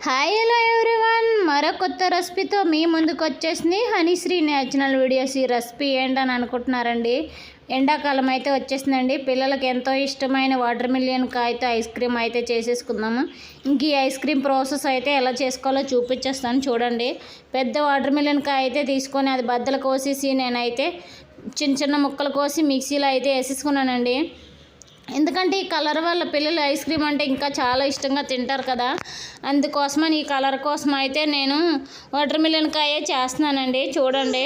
Hi hello everyone, మరో కొత్త రెసిపీతో మీ ముందుకు వచ్చేసింది హనీశ్రీ నేచురల్ వీడియోస్. ఈ రెసిపీ ఏంటని అనుకుంటున్నారండి? ఎండాకాలం అయితే వచ్చేసిందండి. పిల్లలకి ఎంతో ఇష్టమైన వాటర్ మిలియన్ కాయతో ఐస్ క్రీమ్ అయితే చేసేసుకుందాము. ఇంక ఈ ఐస్ క్రీమ్ ప్రాసెస్ అయితే ఎలా చేసుకోవాలో చూపించేస్తాను చూడండి. పెద్ద వాటర్ మిలియన్ కాయ అయితే తీసుకొని అది బద్దలు కోసేసి నేనైతే చిన్న చిన్న ముక్కలు కోసి మిక్సీలో అయితే వేసేసుకున్నానండి. ఎందుకంటే ఈ కలర్ వల్ల పిల్లలు ఐస్ క్రీమ్ అంటే ఇంకా చాలా ఇష్టంగా తింటారు కదా, అందుకోసమని ఈ కలర్ కోసం అయితే నేను వాటర్ మిలన్ కాయే చేస్తున్నానండి. చూడండి,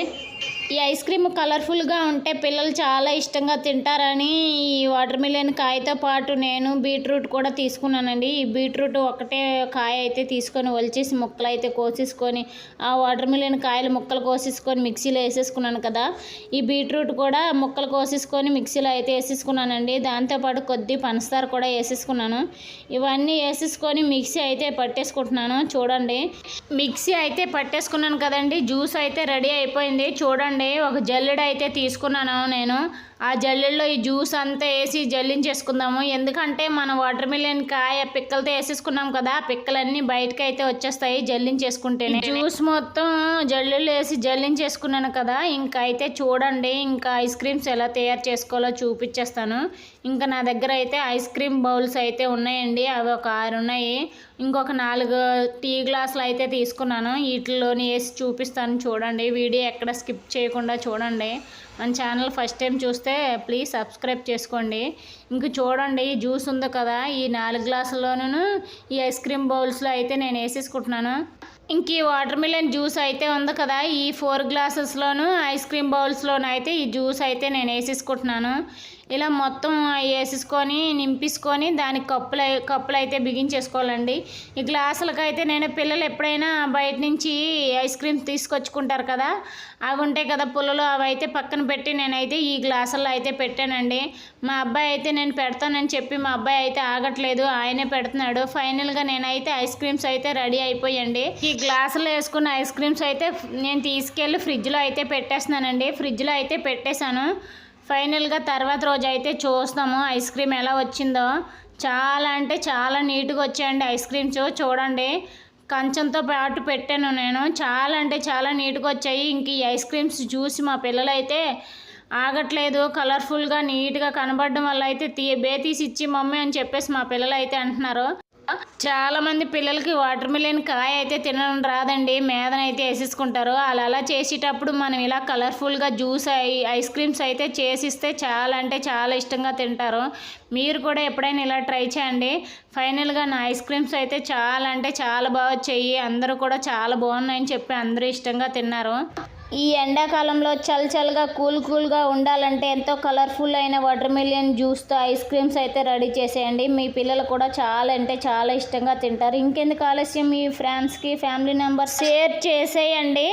ఈ ఐస్ క్రీమ్ కలర్ఫుల్గా ఉంటే పిల్లలు చాలా ఇష్టంగా తింటారని ఈ వాటర్ మిలన్ కాయతో పాటు నేను బీట్రూట్ కూడా తీసుకున్నానండి. ఈ బీట్రూట్ ఒకటే కాయ అయితే తీసుకొని ఒలిచేసి ముక్కలు అయితే కోసేసుకొని ఆ వాటర్ మిలన్ కాయలు ముక్కలు కోసేసుకొని మిక్సీలో వేసేసుకున్నాను కదా, ఈ బీట్రూట్ కూడా ముక్కలు కోసేసుకొని మిక్సీలో అయితే వేసేసుకున్నానండి. దాంతోపాటు కొద్ది పంచదార కూడా వేసేసుకున్నాను. ఇవన్నీ వేసేసుకొని మిక్సీ అయితే పట్టేసుకుంటున్నాను. చూడండి, మిక్సీ అయితే పట్టేసుకున్నాను కదండి. జ్యూస్ అయితే రెడీ అయిపోయింది. చూడండి, ఒక జల్లెడ అయితే తీసుకున్నాను నేను. ఆ జల్లెడలో ఈ జ్యూస్ అంతా వేసి జల్లించేసుకుందాము. ఎందుకంటే మనం వాటర్ మిలన్ కాయ పిక్కలతో వేసేసుకున్నాం కదా, ఆ పిక్కలన్నీ బయటకు అయితే వచ్చేస్తాయి జల్లించేసుకుంటేనే. జ్యూస్ మొత్తం జల్లెడలో వేసి జల్లించేసుకున్నాను కదా. ఇంకా అయితే చూడండి, ఇంకా ఐస్ క్రీమ్స్ ఎలా తయారు చేసుకోవాలో చూపించేస్తాను. ఇంకా నా దగ్గర అయితే ఐస్ క్రీమ్ బౌల్స్ అయితే ఉన్నాయండి. అవి ఒక 6 ఉన్నాయి. ఇంకొక 4 టీ గ్లాసులు అయితే తీసుకున్నాను. వీటిలోని వేసి చూపిస్తాను చూడండి. వీడియో ఎక్కడ స్కిప్ చేయకుండా చూడండి. మన ఛానల్ ఫస్ట్ టైం చూస్తే ప్లీజ్ సబ్స్క్రైబ్ చేసుకోండి. ఇంక చూడండి, జ్యూస్ ఉంది కదా, ఈ 4 గ్లాసుల్లోనూ ఈ ఐస్ క్రీమ్ బౌల్స్లో అయితే నేను వేసేసుకుంటున్నాను. ఇంక ఈ వాటర్ మిలన్ జ్యూస్ అయితే ఉంది కదా, ఈ 4 గ్లాసెస్లోనూ ఐస్ క్రీమ్ బౌల్స్లోనూ అయితే ఈ జ్యూస్ అయితే నేను వేసేసుకుంటున్నాను. ఇలా మొత్తం వేసేసుకొని నింపేసుకొని దానికి కప్పులు అయితే బిగించేసుకోవాలండి. ఈ గ్లాసులకు అయితే నేను పిల్లలు ఎప్పుడైనా బయట నుంచి ఐస్ క్రీమ్ తీసుకొచ్చుకుంటారు కదా, అవి ఉంటాయి కదా పుల్లలు, అవి అయితే పక్కన పెట్టి నేనైతే ఈ గ్లాసుల్లో అయితే పెట్టానండి. మా అబ్బాయి అయితే నేను పెడతానని చెప్పి మా అబ్బాయి అయితే ఆగట్లేదు, ఆయనే పెడుతున్నాడు. ఫైనల్గా నేనైతే ఐస్ క్రీమ్స్ అయితే రెడీ అయిపోయండి. ఈ గ్లాసులో వేసుకున్న ఐస్ క్రీమ్స్ అయితే నేను తీసుకెళ్ళి ఫ్రిడ్జ్లో అయితే పెట్టేస్తున్నానండి. ఫ్రిడ్జ్లో అయితే పెట్టేశాను. ఫైనల్గా తర్వాత రోజు అయితే చూస్తాము ఐస్ క్రీమ్ ఎలా వచ్చిందో. చాలా అంటే చాలా నీట్గా వచ్చాయండి ఐస్ క్రీమ్స్. చూడండి, కంచంతో పాటు పెట్టాను నేను. చాలా అంటే చాలా నీట్గా వచ్చాయి. ఇంక ఈ ఐస్ క్రీమ్స్ చూసి మా పిల్లలు అయితే ఆగట్లేదు. కలర్ఫుల్గా నీట్గా కనబడడం వల్ల అయితే తీసి ఇచ్చి మమ్మీ అని చెప్పేసి మా పిల్లలు అయితే అంటున్నారు. చాలామంది పిల్లలకి వాటర్ మిలన్ కాయ అయితే తినడం రాదండి, మేదనైతే వేసేసుకుంటారు. అలా చేసేటప్పుడు మనం ఇలా కలర్ఫుల్గా జ్యూస్ ఐస్ క్రీమ్స్ అయితే చేసిస్తే చాలా అంటే చాలా ఇష్టంగా తింటారు. మీరు కూడా ఎప్పుడైనా ఇలా ట్రై చేయండి. ఫైనల్గా నా ఐస్ క్రీమ్స్ అయితే చాలా అంటే చాలా బాగా వచ్చాయి. అందరూ కూడా చాలా బాగున్నాయని చెప్పి అందరూ ఇష్టంగా తిన్నారు. ఈ ఎండాకాలంలో చల్లగా కూల్గా ఉండాలంటే ఎంతో కలర్ఫుల్ అయిన వాటర్ మిలియన్ జ్యూస్తో ఐస్ క్రీమ్స్ అయితే రెడీ చేసేయండి. మీ పిల్లలు కూడా చాలా అంటే చాలా ఇష్టంగా తింటారు. ఇంకెందుకు ఆలస్యం, మీ ఫ్రెండ్స్కి ఫ్యామిలీ మెంబర్స్ షేర్ చేసేయండి.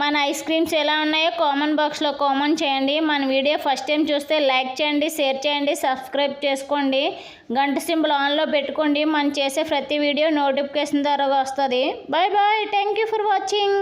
మన ఐస్ క్రీమ్స్ ఎలా ఉన్నాయో కామెంట్ బాక్స్లో కామెంట్ చేయండి. మన వీడియో ఫస్ట్ టైం చూస్తే లైక్ చేయండి, షేర్ చేయండి, సబ్స్క్రైబ్ చేసుకోండి, గంట సింబల్ ఆన్లో పెట్టుకోండి. మనం చేసే ప్రతి వీడియో నోటిఫికేషన్ ద్వారా వస్తుంది. Bye bye, thank you for watching.